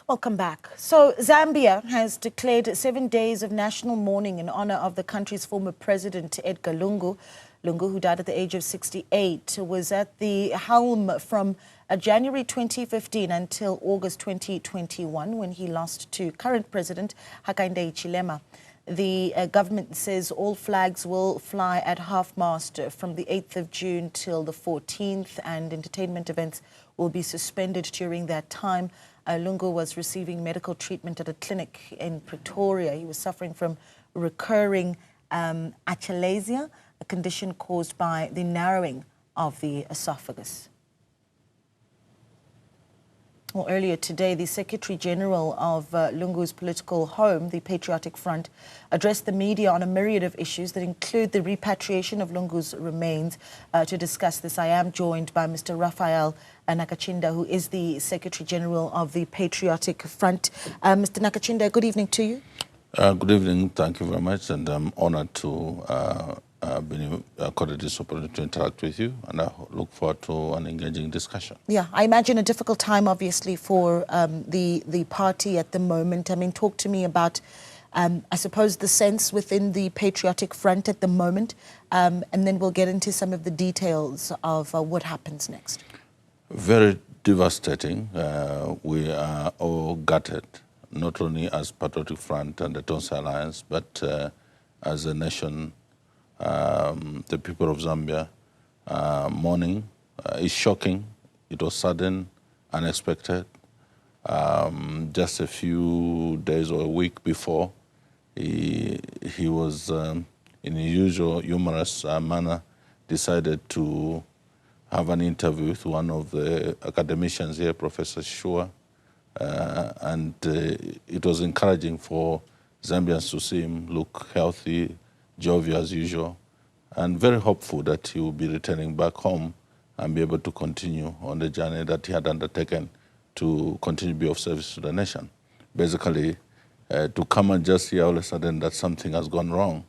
Welcome back. So Zambia has declared 7 days of national mourning in honor of the country's former president, Edgar Lungu. Lungu, who died at the age of 68, was at the helm from January 2015 until August 2021, when he lost to current President Hakainde Hichilema. The government says all flags will fly at half-mast from the 8th of June till the 14th, and entertainment events will be suspended during that time. Lungu was receiving medical treatment at a clinic in Pretoria. He was suffering from recurring achalasia, a condition caused by the narrowing of the esophagus. Well, earlier today, the Secretary General of Lungu's political home, the Patriotic Front, addressed the media on a myriad of issues that include the repatriation of Lungu's remains. To discuss this, I am joined by Mr. Raphael Nakacinda, who is the Secretary General of the Patriotic Front. Mr. Nakacinda, good evening to you. Good evening. Thank you very much, and I'm honored to been accorded this opportunity to interact with you, and I look forward to an engaging discussion. Yeah, I imagine a difficult time, obviously, for the party at the moment. I mean, talk to me about, I suppose, the sense within the Patriotic Front at the moment, and then we'll get into some of the details of what happens next. Very devastating. We are all gutted, not only as Patriotic Front and the Tonsa Alliance, but as a nation. The people of Zambia mourning is shocking. It was sudden, unexpected. Just a few days or a week before, he was, in his usual humorous manner, decided to have an interview with one of the academicians here, Professor Shua, and it was encouraging for Zambians to see him look healthy, jovial as usual, and very hopeful that he will be returning back home and be able to continue on the journey that he had undertaken to continue to be of service to the nation. Basically, to come and just hear all of a sudden that something has gone wrong,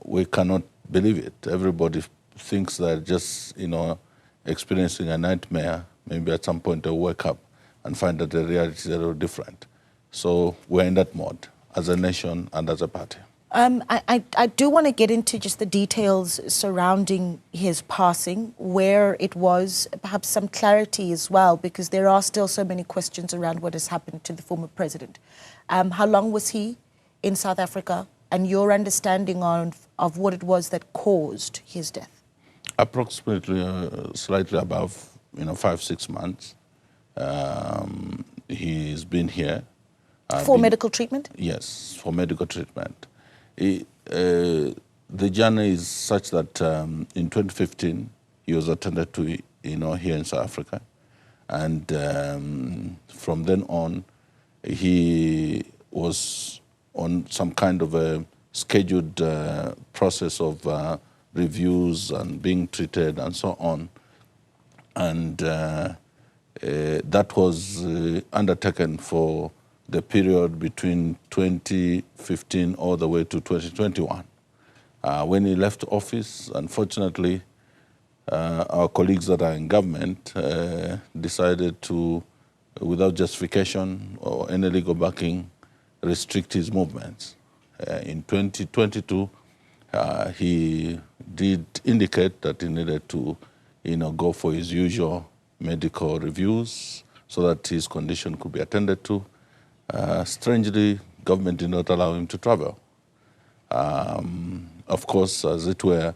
we cannot believe it. Everybody thinks they're just, experiencing a nightmare. Maybe at some point they'll wake up and find that the reality is a little different. So we're in that mode as a nation and as a party. I do want to get into just the details surrounding his passing, where it was, perhaps some clarity as well, because there are still so many questions around what has happened to the former president. How long was he in South Africa, and your understanding of what it was that caused his death? Approximately slightly above 5-6 months. He's been here. For medical treatment? Yes, for medical treatment. The journey is such that in 2015 he was attended to here in South Africa, and from then on he was on some kind of a scheduled process of reviews and being treated and so on, and that was undertaken for the period between 2015 all the way to 2021. When he left office, unfortunately, our colleagues that are in government decided to, without justification or any legal backing, restrict his movements. In 2022, he did indicate that he needed to, go for his usual medical reviews so that his condition could be attended to. Strangely, government did not allow him to travel. Of course, as it were,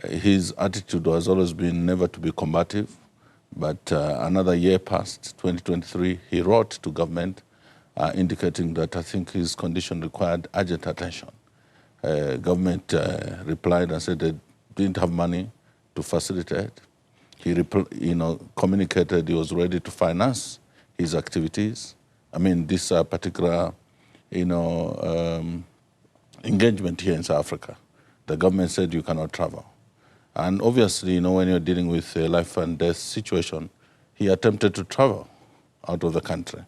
his attitude has always been never to be combative, but another year passed, 2023, he wrote to government indicating that I think his condition required urgent attention. Government replied and said they didn't have money to facilitate. He communicated he was ready to finance his activities. I mean, this particular, engagement here in South Africa. The government said you cannot travel. And obviously, when you're dealing with a life and death situation, he attempted to travel out of the country.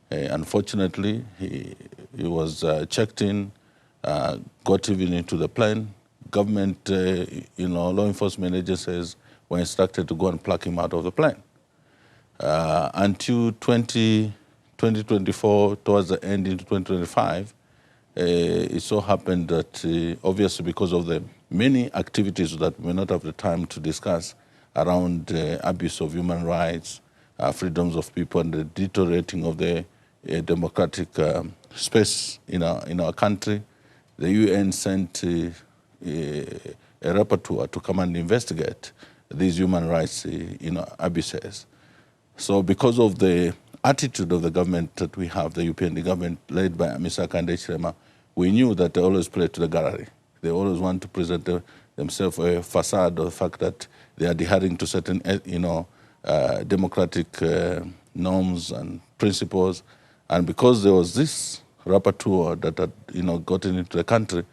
Unfortunately, he was checked in, got even into the plane. Government, law enforcement agencies were instructed to go and pluck him out of the plane. Until 2020, 2024, towards the end into 2025, it so happened that obviously because of the many activities that we may not have the time to discuss around abuse of human rights, freedoms of people, and the deteriorating of the democratic space in our country, the UN sent a rapporteur to come and investigate these human rights abuses. So because of the attitude of the government that we have, the UPND government led by Mr. Hakainde Hichilema, we knew that they always play to the gallery. They always want to present themselves a facade of the fact that they are adhering to certain democratic norms and principles. And because there was this rapporteur that had gotten into the country,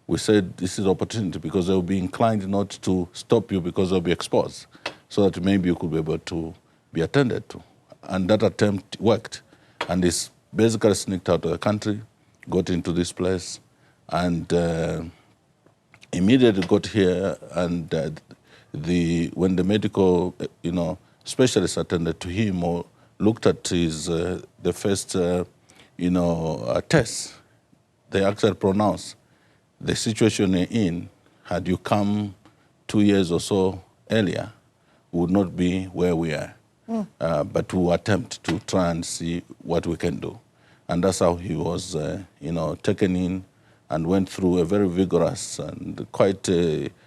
we said this is opportunity because they will be inclined not to stop you because they'll be exposed, so that maybe you could be able to be attended to. And that attempt worked. And it's basically sneaked out of the country, got into this place, and immediately got here. And when the medical specialist attended to him or looked at his the first test, they actually pronounced the situation you're in, had you come 2 years or so earlier, would not be where we are. But we'll attempt to try and see what we can do. And that's how he was taken in and went through a very vigorous and quite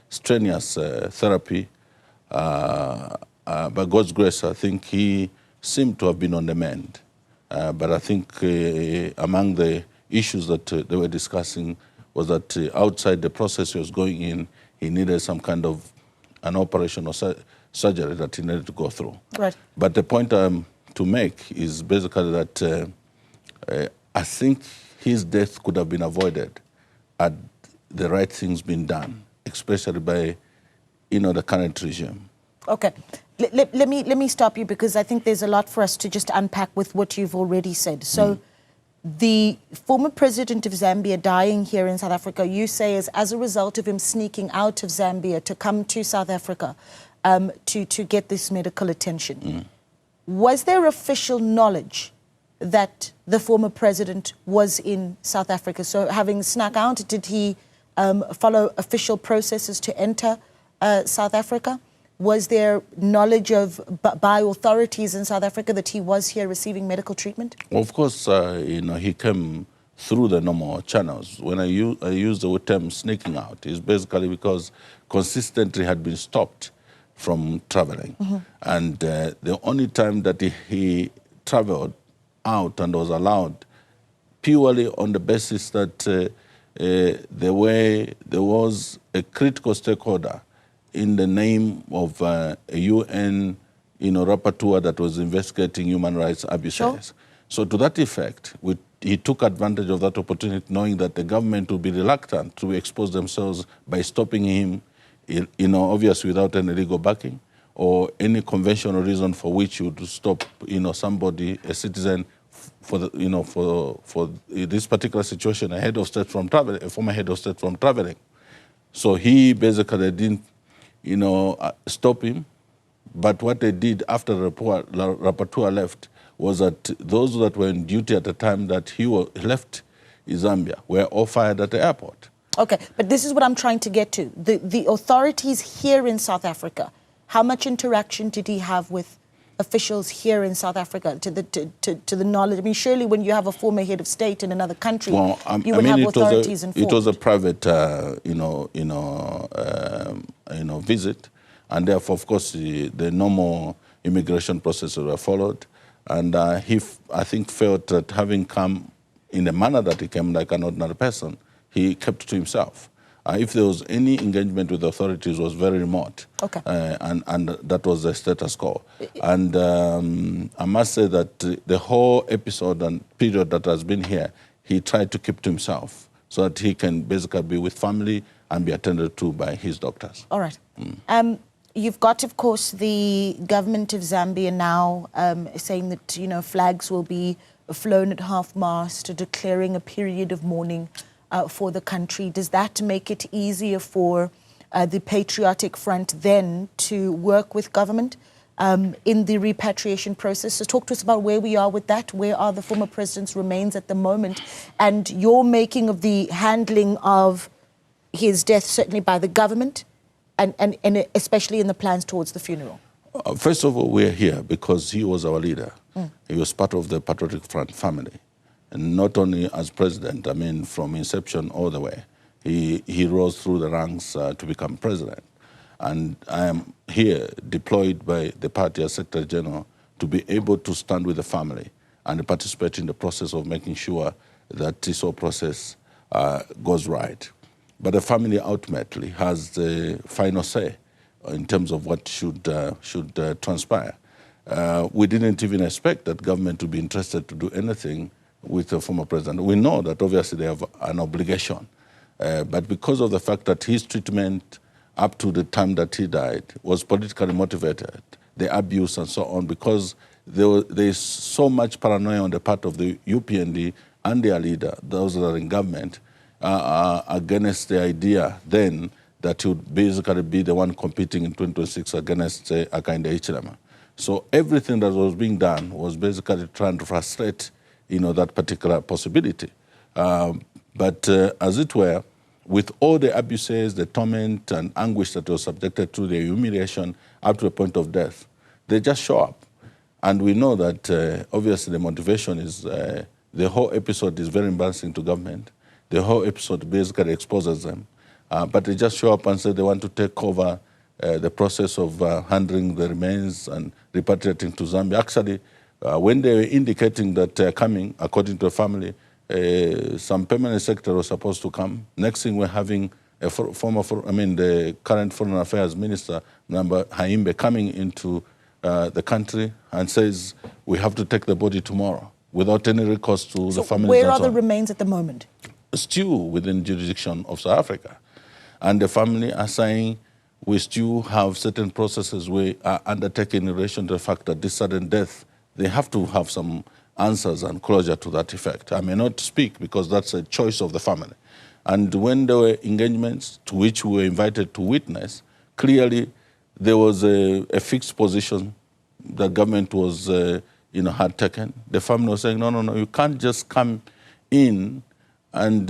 strenuous therapy. By God's grace, I think he seemed to have been on the mend. But I think among the issues that they were discussing was that outside the process he was going in, he needed some kind of an operation or surgery that he needed to go through. Right. But the point to make is basically that I think his death could have been avoided had the right things been done, especially by the current regime. Okay. Let me stop you because I think there's a lot for us to just unpack with what you've already said. So the former president of Zambia dying here in South Africa, you say is as a result of him sneaking out of Zambia to come to South Africa to get this medical attention. Was there official knowledge that the former president was in South Africa? So having snuck out, did he follow official processes to enter South Africa? Was there knowledge by authorities in South Africa that he was here receiving medical treatment? Well, of course, he came through the normal channels. When I use the term sneaking out, it's basically because consistently had been stopped from traveling. And the only time that he traveled out and was allowed purely on the basis that there was a critical stakeholder in the name of a UN rapporteur that was investigating human rights abuses. Sure. So to that effect, he took advantage of that opportunity, knowing that the government would be reluctant to expose themselves by stopping him, obviously without any legal backing or any conventional reason for which you would stop, somebody, a citizen, for this particular situation, a head of state from traveling, a former head of state from traveling. So he basically didn't, stop him. But what they did after the rapporteur left was that those that were in duty at the time that he left Zambia were all fired at the airport. Okay, but this is what I'm trying to get to. The authorities here in South Africa, how much interaction did he have with officials here in South Africa to the knowledge? I mean, surely when you have a former head of state in another country, you would have authorities informed. It was a private, visit, and therefore, of course, the normal immigration processes were followed. And he, I think, felt that having come in the manner that he came, like an ordinary person, he kept to himself. If there was any engagement with the authorities, it was very remote. Okay. And that was the status quo. And I must say that the whole episode and period that has been here, he tried to keep to himself so that he can basically be with family and be attended to by his doctors. All right. You've got, of course, the government of Zambia now saying that, flags will be flown at half-mast, declaring a period of mourning for the country. Does that make it easier for the Patriotic Front then to work with government in the repatriation process. So talk to us about where we are with that. Where are the former president's remains at the moment? And your making of the handling of his death, certainly by the government, and especially in the plans towards the funeral. First of all, we're here because he was our leader. He was part of the Patriotic Front family. And not only as president, I mean, from inception all the way. He rose through the ranks to become president. And I am here deployed by the party as Secretary General to be able to stand with the family and participate in the process of making sure that this whole process goes right. But the family ultimately has the final say in terms of what should transpire. We didn't even expect that government to be interested to do anything with the former president. We know that obviously they have an obligation, but because of the fact that his treatment up to the time that he died was politically motivated, the abuse and so on, because there is so much paranoia on the part of the UPND and their leader, those that are in government, against the idea then that he would basically be the one competing in 2026 against Hakainde Hichilema. So everything that was being done was basically trying to frustrate, that particular possibility. But as it were, with all the abuses, the torment and anguish that was subjected to, the humiliation up to a point of death, they just show up. And we know that obviously the motivation is, the whole episode is very embarrassing to government. The whole episode basically exposes them. But they just show up and say they want to take over the process of handling the remains and repatriating to Zambia. Actually, when they were indicating that they're coming, according to the family, some permanent secretary was supposed to come. Next thing, we're having the current Foreign Affairs Minister, Haimbe, coming into the country and says we have to take the body tomorrow without any recourse to the family. Where are the remains at the moment? Still within jurisdiction of South Africa. And the family are saying we still have certain processes we are undertaking in relation to the fact that this sudden death, they have to have some answers and closure to that effect. I may not speak because that's a choice of the family. And when there were engagements to which we were invited to witness, clearly there was a fixed position the government was, had taken. The family was saying, no, you can't just come in and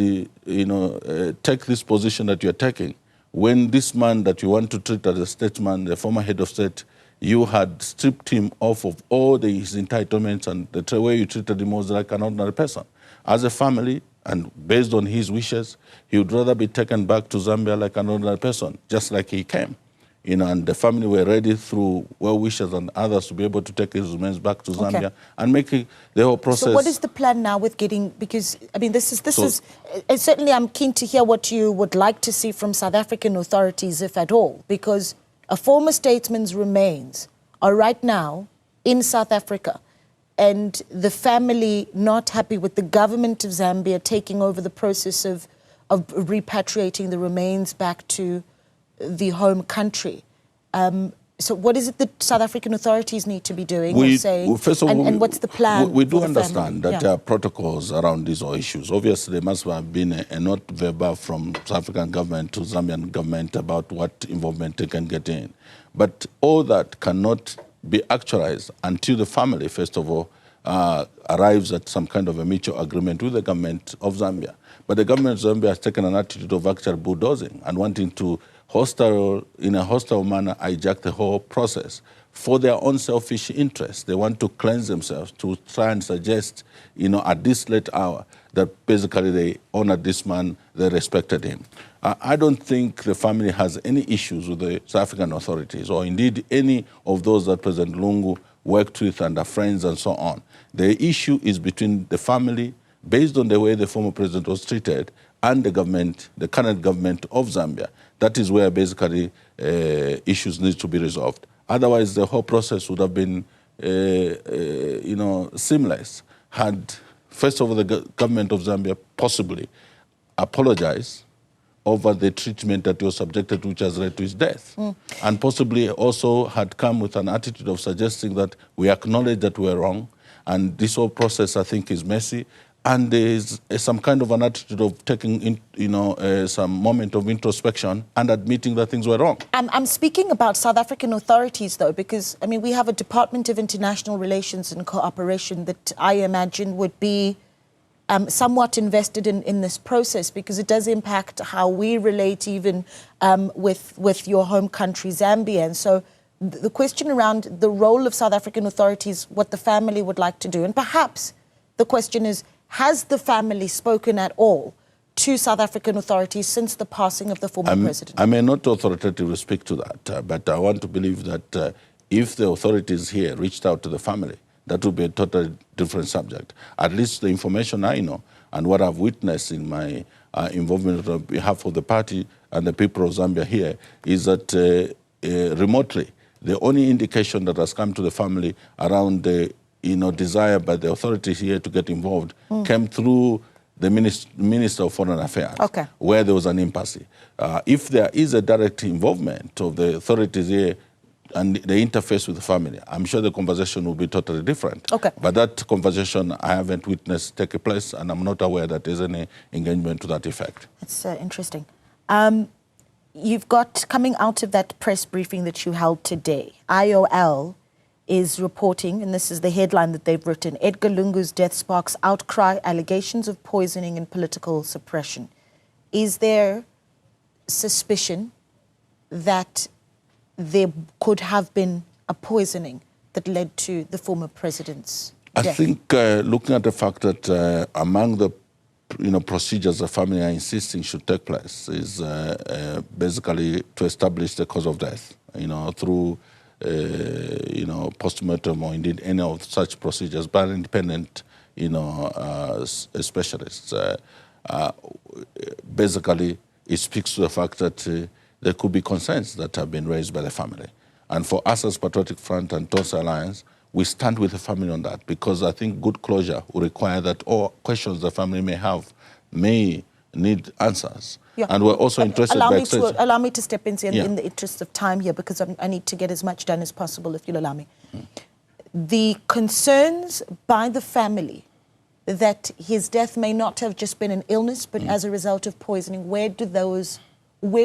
take this position that you're taking. When this man that you want to treat as a statesman, the former head of state, you had stripped him off of all his entitlements, and the way you treated him was like an ordinary person. As a family, and based on his wishes, he would rather be taken back to Zambia like an ordinary person, just like he came. And the family were ready through well wishes and others to be able to take his remains back to Zambia and make the whole process. So what is the plan now with getting, because, I mean, this is certainly I'm keen to hear what you would like to see from South African authorities, if at all, because a former statesman's remains are right now in South Africa, and the family not happy with the government of Zambia taking over the process of repatriating the remains back to the home country. So what is it that South African authorities need to be doing or saying? First of all, and what's the plan? We do understand that there are protocols around these issues. Obviously, there must have been a note verbal from South African government to Zambian government about what involvement they can get in. But all that cannot be actualized until the family, first of all, arrives at some kind of a mutual agreement with the government of Zambia. But the government of Zambia has taken an attitude of actual bulldozing and wanting to in a hostile manner, hijack the whole process for their own selfish interests. They want to cleanse themselves, to try and suggest, at this late hour, that basically they honored this man, they respected him. I don't think the family has any issues with the South African authorities, or indeed any of those that President Lungu worked with and are friends and so on. The issue is between the family, based on the way the former president was treated, and the government, the current government of Zambia. That is where basically issues need to be resolved. Otherwise, the whole process would have been, seamless had, first of all, the government of Zambia possibly apologized over the treatment that he was subjected to, which has led to his death. And possibly also had come with an attitude of suggesting that we acknowledge that we were wrong, and this whole process, I think, is messy. and there's some kind of an attitude of taking, some moment of introspection and admitting that things were wrong. I'm speaking about South African authorities, though, because, I mean, we have a Department of International Relations and Cooperation that I imagine would be somewhat invested in this process, because it does impact how we relate even with your home country, Zambia. And so the question around the role of South African authorities, what the family would like to do, and perhaps the question is, has the family spoken at all to South African authorities since the passing of the former president? I may not authoritatively speak to that, but I want to believe that if the authorities here reached out to the family, that would be a totally different subject. At least the information I know and what I've witnessed in my involvement on behalf of the party and the people of Zambia here is that remotely, the only indication that has come to the family around the desire by the authorities here to get involved came through the Minister of Foreign Affairs, where there was an impasse. If there is a direct involvement of the authorities here and the interface with the family, I'm sure the conversation will be totally different. But that conversation I haven't witnessed take place, and I'm not aware that there's any engagement to that effect. That's interesting. You've got, coming out of that press briefing that you held today, IOL is reporting, and this is the headline that they've written, Edgar Lungu's death sparks outcry, allegations of poisoning and political suppression. Is there suspicion that there could have been a poisoning that led to the former president's death? I think looking at the fact that among the procedures the family are insisting should take place is basically to establish the cause of death, through post-mortem or indeed any of such procedures by independent, specialists. Basically, it speaks to the fact that there could be concerns that have been raised by the family. And for us as Patriotic Front and Tonsa Alliance, we stand with the family on that, because I think good closure will require that all questions the family may have may need answers. And we're also interested allow me to step in in the interest of time here, because I need to get as much done as possible, if you'll allow me. The concerns by the family that his death may not have just been an illness, but as a result of poisoning, where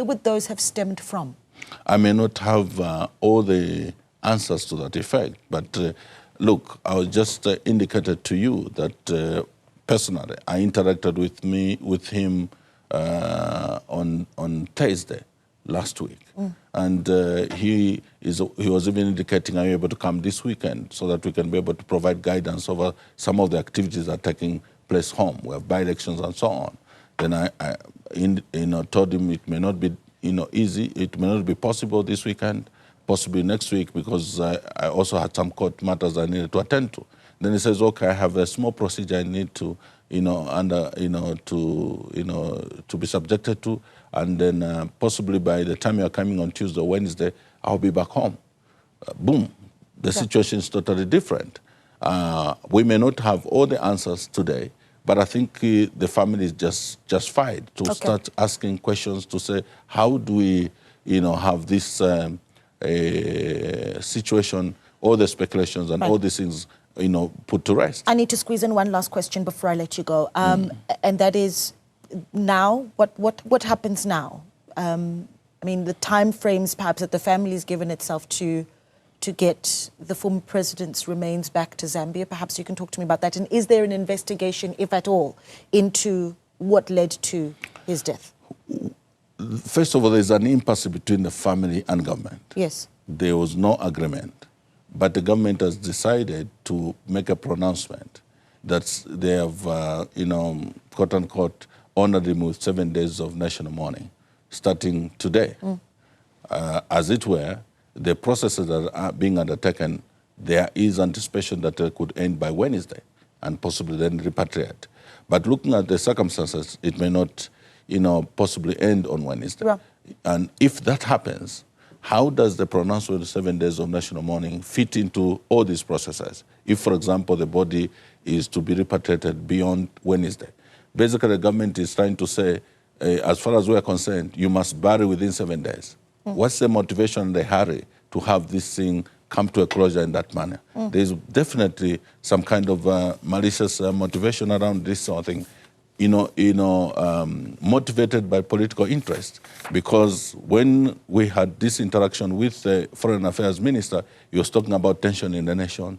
would those have stemmed from? I may not have all the answers to that effect, but look, I was just indicated to you that personally, I interacted with him on Thursday last week, and he was even indicating, are you able to come this weekend so that we can be able to provide guidance over some of the activities that are taking place home. We have by-elections and so on. Then I told him it may not be easy, it may not be possible this weekend, possibly next week, because I also had some court matters I needed to attend to. Then he says, okay, I have a small procedure I need to, to be subjected to, and then possibly by the time you're coming on Tuesday or Wednesday, I'll be back home. Boom, the situation is totally different. We may not have all the answers today, but I think the family is just fine to start asking questions to say, how do we, have this situation, all the speculations and all these things, put to rest. I need to squeeze in one last question before I let you go, and that is, now, what happens now? I mean, the time frames perhaps that the family has given itself to get the former president's remains back to Zambia. Perhaps you can talk to me about that. And is there an investigation, if at all, into what led to his death? First of all, there's an impasse between the family and government. Yes. There was no agreement, but the government has decided to make a pronouncement that they have, quote unquote, honored him with 7 days of national mourning, starting today. As it were, the processes that are being undertaken, there is anticipation that they could end by Wednesday and possibly then repatriate. But looking at the circumstances, it may not, possibly end on Wednesday. Yeah. And if that happens, how does the pronouncement of 7 days of national mourning fit into all these processes? If, for example, the body is to be repatriated beyond Wednesday. Basically, the government is trying to say, as far as we are concerned, you must bury within 7 days. What's the motivation and the hurry to have this thing come to a closure in that manner. There's definitely some kind of malicious motivation around this sort of thing, motivated by political interest. Because when we had this interaction with the Foreign Affairs Minister, he was talking about tension in the nation,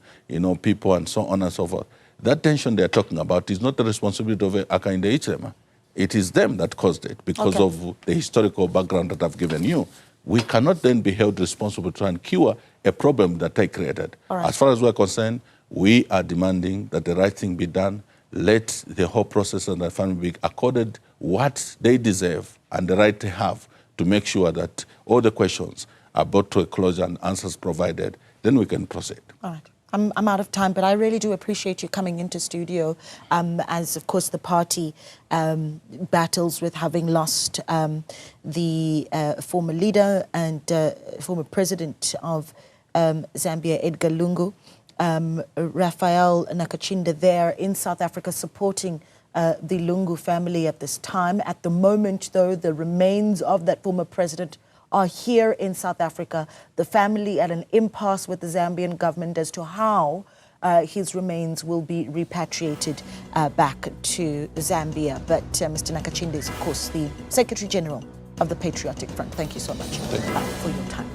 people and so on and so forth. That tension they're talking about is not the responsibility of Hakainde Hichilema. It is them that caused it because of the historical background that I've given you. We cannot then be held responsible to try and cure a problem that they created. Right. As far as we're concerned, we are demanding that the right thing be done. Let the whole process and the family be accorded what they deserve and the right they have to make sure that all the questions are brought to a closure and answers provided. Then we can proceed. All right. I'm out of time, but I really do appreciate you coming into studio as, of course, the party battles with having lost the former leader and former president of Zambia, Edgar Lungu, Raphael Nakacinda there in South Africa supporting the Lungu family at this time. At the moment, though, the remains of that former president are here in South Africa. The family at an impasse with the Zambian government as to how his remains will be repatriated back to Zambia. But Mr. Nakacinda is, of course, the Secretary General of the Patriotic Front. Thank you so much for your time.